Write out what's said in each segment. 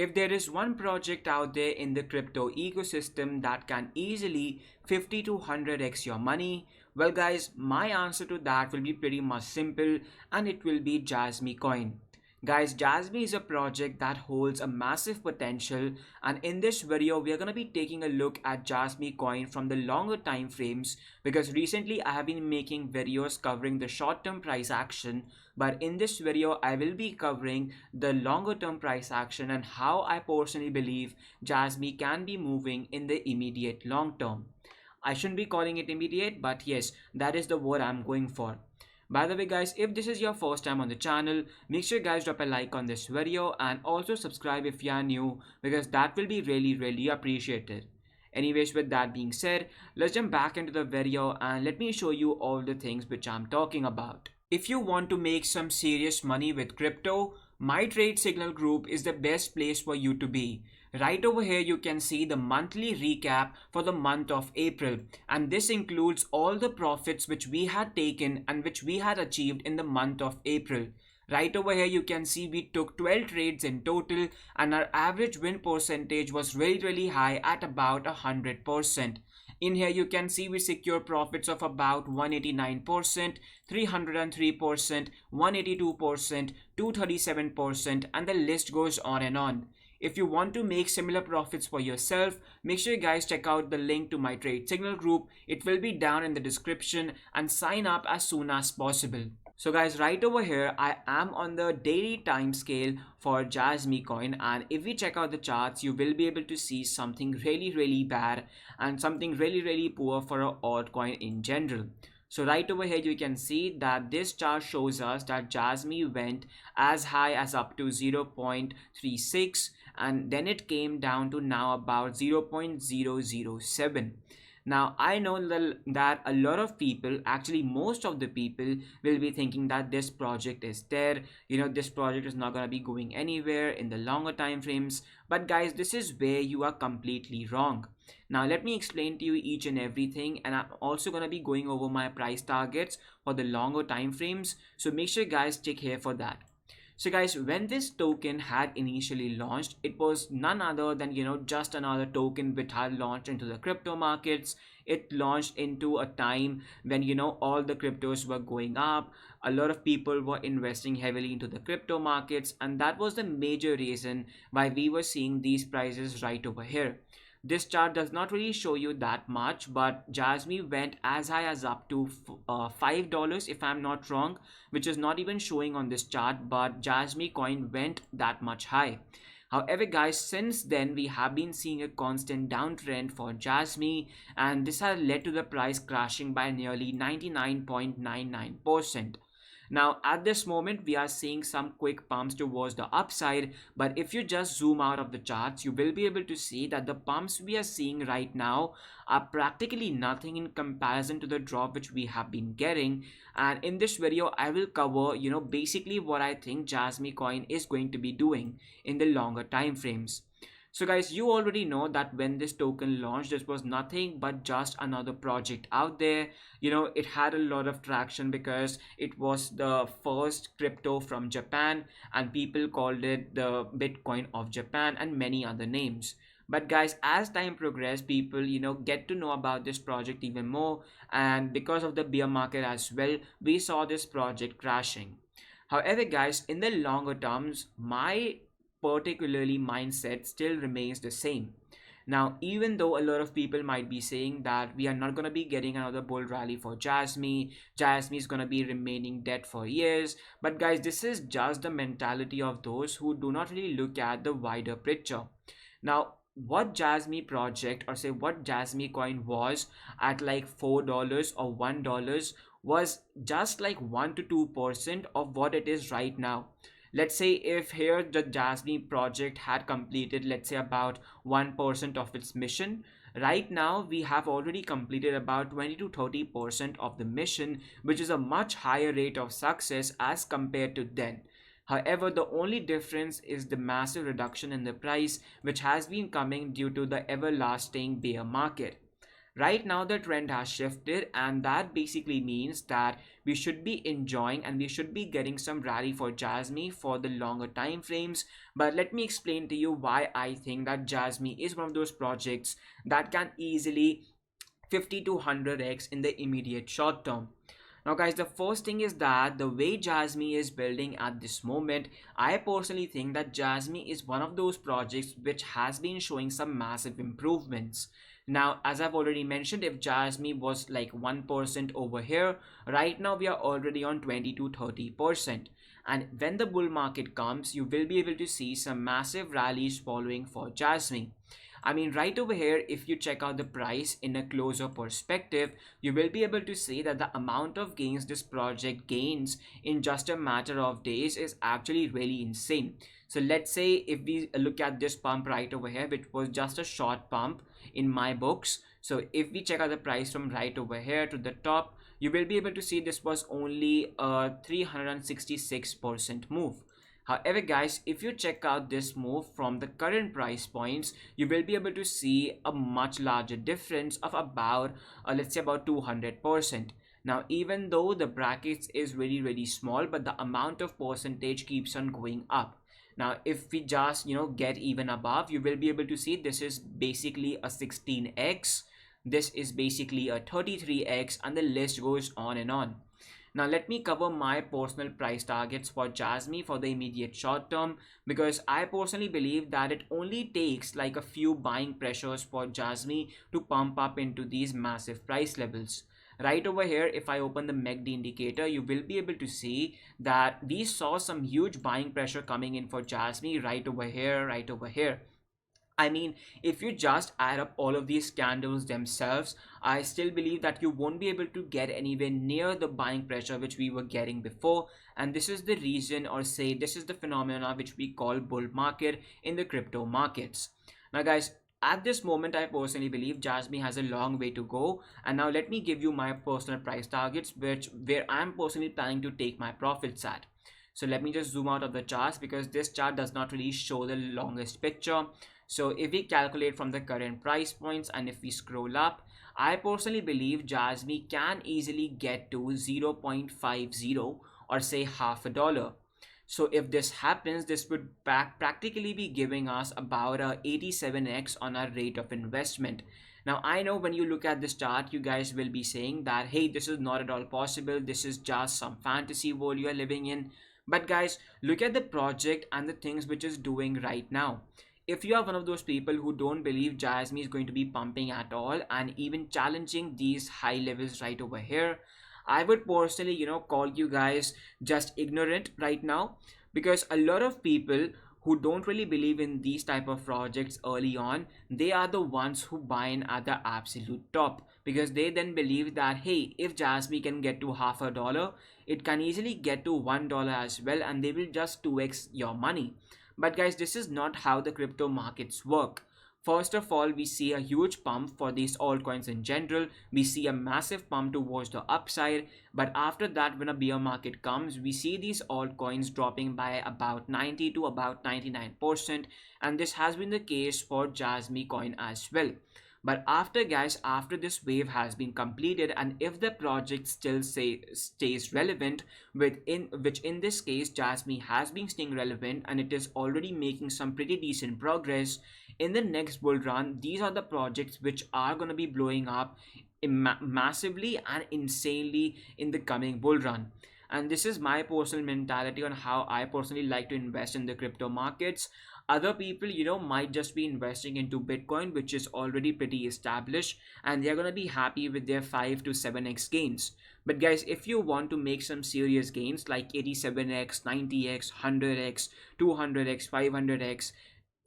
If there is one project out there in the crypto ecosystem that can easily 50 to 100x your money, well guys, my answer to that will be pretty much simple, and it will be Jasmy coin. Guys, Jasmy is a project that holds a massive potential, and in this video we are going to be taking a look at Jasmy coin from the longer time frames, because recently I have been making videos covering the short term price action, but in this video I will be covering the longer term price action and how I personally believe Jasmy can be moving in the immediate long term. I shouldn't be calling it immediate, but yes, that is the word I'm going for. By the way guys, if this is your first time on the channel, make sure you guys drop a like on this video and also subscribe if you are new, because that will be really appreciated. Anyways, with that being said, let's jump back into the video and let me show you all the things which I'm talking about. If you want to make some serious money with crypto, my trade signal group is the best place for you to be. Right over here you can see the monthly recap for the month of April, and this includes all the profits which we had taken and which we had achieved in the month of April. Right over here you can see we took 12 trades in total, and our average win percentage was really high at about 100%. In here you can see we secure profits of about 189%, 303%, 182%, 237%, and the list goes on and on. If you want to make similar profits for yourself, make sure you guys check out the link to my trade signal group. It will be down in the description, and sign up as soon as possible. So guys, right over here I am on the daily time scale for Jasmy coin, and if we check out the charts you will be able to see something really bad and something really poor for an altcoin in general. So right over here you can see that this chart shows us that Jasmy went as high as up to 0.36, and then it came down to now about 0.007. Now I know that a lot of people, actually most of the people, will be thinking that this project is dead, this project is not going to be going anywhere in the longer time frames. But guys, this is where you are completely wrong. Now let me explain to you each and everything, and I'm also going to be going over my price targets for the longer time frames, so make sure guys check here for that. So guys, when this token had initially launched, it was none other than just another token which had launched into the crypto markets. It launched into a time when all the cryptos were going up. A lot of people were investing heavily into the crypto markets, and that was the major reason why we were seeing these prices right over here. This chart does not really show you that much, but Jasmy went as high as up to $5 if I'm not wrong, which is not even showing on this chart, but Jasmy coin went that much high. However guys, since then we have been seeing a constant downtrend for Jasmy, and this has led to the price crashing by nearly 99.99%. Now at this moment we are seeing some quick pumps towards the upside, but if you just zoom out of the charts you will be able to see that the pumps we are seeing right now are practically nothing in comparison to the drop which we have been getting. And in this video I will cover basically what I think Jasmy coin is going to be doing in the longer time frames. So guys, you already know that when this token launched, this was nothing but just another project out there. It had a lot of traction because it was the first crypto from Japan, and people called it the Bitcoin of Japan and many other names. But guys, as time progressed, people get to know about this project even more, and because of the bear market as well, we saw this project crashing. However guys, in the longer terms, my particularly mindset still remains the same. Now even though a lot of people might be saying that we are not going to be getting another bull rally for Jasmy is going to be remaining dead for years, but guys, this is just the mentality of those who do not really look at the wider picture. Now what Jasmy project, or say what Jasmy coin was at like $4 or $1, was just like 1 to 2% of what it is right now. Let's say if here the Jasmy project had completed, let's say, about 1% of its mission, right now we have already completed about 20 to 30% of the mission, which is a much higher rate of success as compared to then. However, the only difference is the massive reduction in the price which has been coming due to the everlasting bear market. Right now the trend has shifted, and that basically means that we should be enjoying and we should be getting some rally for Jasmy for the longer time frames. But let me explain to you why I think that Jasmy is one of those projects that can easily 50 to 100x in the immediate short term. Now guys, the first thing is that the way Jasmy is building at this moment, I personally think that Jasmy is one of those projects which has been showing some massive improvements. Now, as I've already mentioned, if Jasmy was like 1% over here, right now we are already on 20 to 30%. And when the bull market comes, you will be able to see some massive rallies following for Jasmy. I mean, right over here, if you check out the price in a closer perspective, you will be able to see that the amount of gains this project gains in just a matter of days is actually really insane. So let's say if we look at this pump right over here, which was just a short pump in my books. So if we check out the price from right over here to the top, you will be able to see this was only a 366% move. However guys, if you check out this move from the current price points, you will be able to see a much larger difference of about let's say about 200%. Now even though the brackets is really small, but the amount of percentage keeps on going up. Now if we just get even above, you will be able to see this is basically a 16x, this is basically a 33x, and the list goes on and on. Now let me cover my personal price targets for Jasmy for the immediate short term, because I personally believe that it only takes like a few buying pressures for Jasmy to pump up into these massive price levels. Right over here, if I open the MACD indicator, you will be able to see that we saw some huge buying pressure coming in for Jasmy right over here, right over here. I mean, if you just add up all of these candles themselves, I still believe that you won't be able to get anywhere near the buying pressure which we were getting before. And this is the reason, or say this is the phenomena which we call bull market in the crypto markets. Now guys, at this moment, I personally believe Jasmy has a long way to go. And now let me give you my personal price targets, where I'm personally planning to take my profits at. So let me just zoom out of the charts, because this chart does not really show the longest picture. So if we calculate from the current price points and if we scroll up, I personally believe Jasmy can easily get to 0.50 or say half a dollar. So if this happens, this would practically be giving us about a 87x on our rate of investment. Now I know when you look at this chart, you guys will be saying that, hey, this is not at all possible, this is just some fantasy world you are living in. But guys, look at the project and the things which is doing right now. If you are one of those people who don't believe Jasmy is going to be pumping at all and even challenging these high levels right over here, I would personally, call you guys just ignorant right now, because a lot of people who don't really believe in these type of projects early on, they are the ones who buy in at the absolute top, because they then believe that, hey, if Jasmy can get to half a dollar, it can easily get to $1 as well, and they will just 2x your money. But guys, this is not how the crypto markets work. First of all, we see a huge pump for these altcoins in general. We see a massive pump towards the upside. But after that, when a bear market comes, we see these altcoins dropping by about 90 to about 99%. And this has been the case for Jasmy coin as well. But after this wave has been completed, and if the project still stays relevant, which in this case Jasmy has been staying relevant and it is already making some pretty decent progress, in the next bull run, these are the projects which are going to be blowing up massively and insanely in the coming bull run. And this is my personal mentality on how I personally like to invest in the crypto markets. Other people, might just be investing into Bitcoin, which is already pretty established, and they're going to be happy with their 5 to 7x gains. But guys, if you want to make some serious gains like 87x, 90x, 100x, 200x, 500x,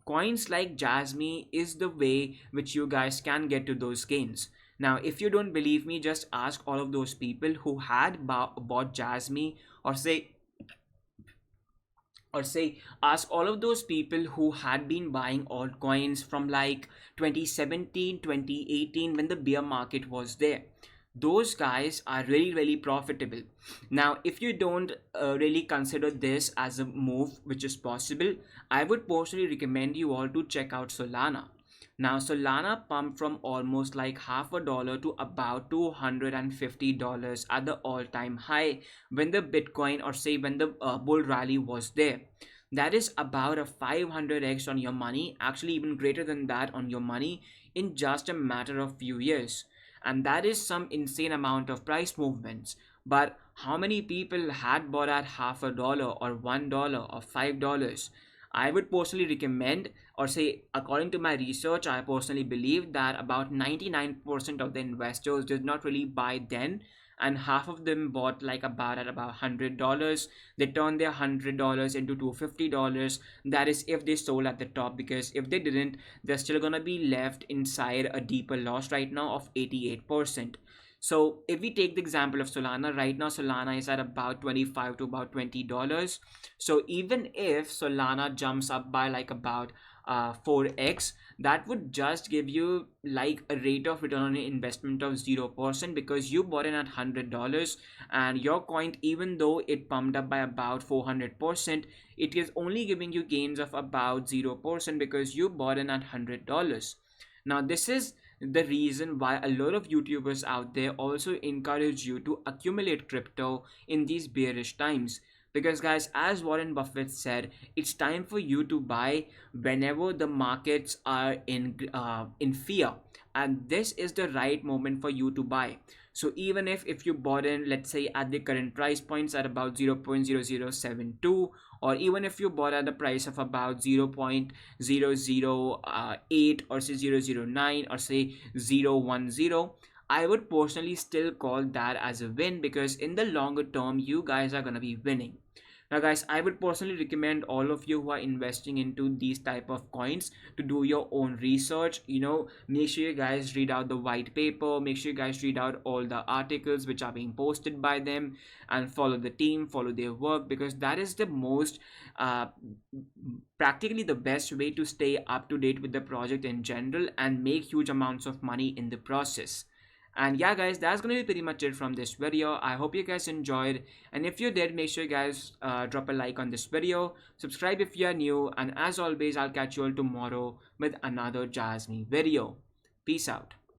coins like Jasmy is the way which you guys can get to those gains. Now, if you don't believe me, just ask all of those people who had bought Jasmy, or ask all of those people who had been buying altcoins from like 2017, 2018, when the bear market was there. Those guys are really profitable. Now if you don't really consider this as a move which is possible, I would personally recommend you all to check out Solana. Now Solana pumped from almost like half a dollar to about $250 at the all-time high when the Bitcoin, or say when the bull rally was there. That is about a 500x on your money, actually even greater than that on your money, in just a matter of few years. And that is some insane amount of price movements. But how many people had bought at half a dollar or $1 or $5? I would personally recommend, or say according to my research, I personally believe that about 99% of the investors did not really buy then, and half of them bought like about at about $100. They turned their $100 into $250. That is if they sold at the top, because if they didn't, they're still gonna be left inside a deeper loss right now of 88%. So if we take the example of Solana, right now Solana is at about 25 to about $20. So even if Solana jumps up by like about 4x, that would just give you like a rate of return on investment of 0%, because you bought in at $100, and your coin, even though it pumped up by about 400%, it is only giving you gains of about 0% because you bought in at $100. Now this is the reason why a lot of YouTubers out there also encourage you to accumulate crypto in these bearish times. Because guys, as Warren Buffett said, it's time for you to buy whenever the markets are in fear, and this is the right moment for you to buy. So even if you bought in, let's say at the current price points at about 0.0072, or even if you bought at the price of about 0.008, or say 0.009, or say 0.10, I would personally still call that as a win, because in the longer term you guys are gonna be winning. Now guys, I would personally recommend all of you who are investing into these type of coins to do your own research. Make sure you guys read out the white paper, make sure you guys read out all the articles which are being posted by them, and follow the team, follow their work, because that is the most practically the best way to stay up to date with the project in general and make huge amounts of money in the process. And yeah guys, that's gonna be pretty much it from this video. I hope you guys enjoyed, and if you did, make sure you guys drop a like on this video, subscribe if you are new, and as always, I'll catch you all tomorrow with another Jasmy video. Peace out.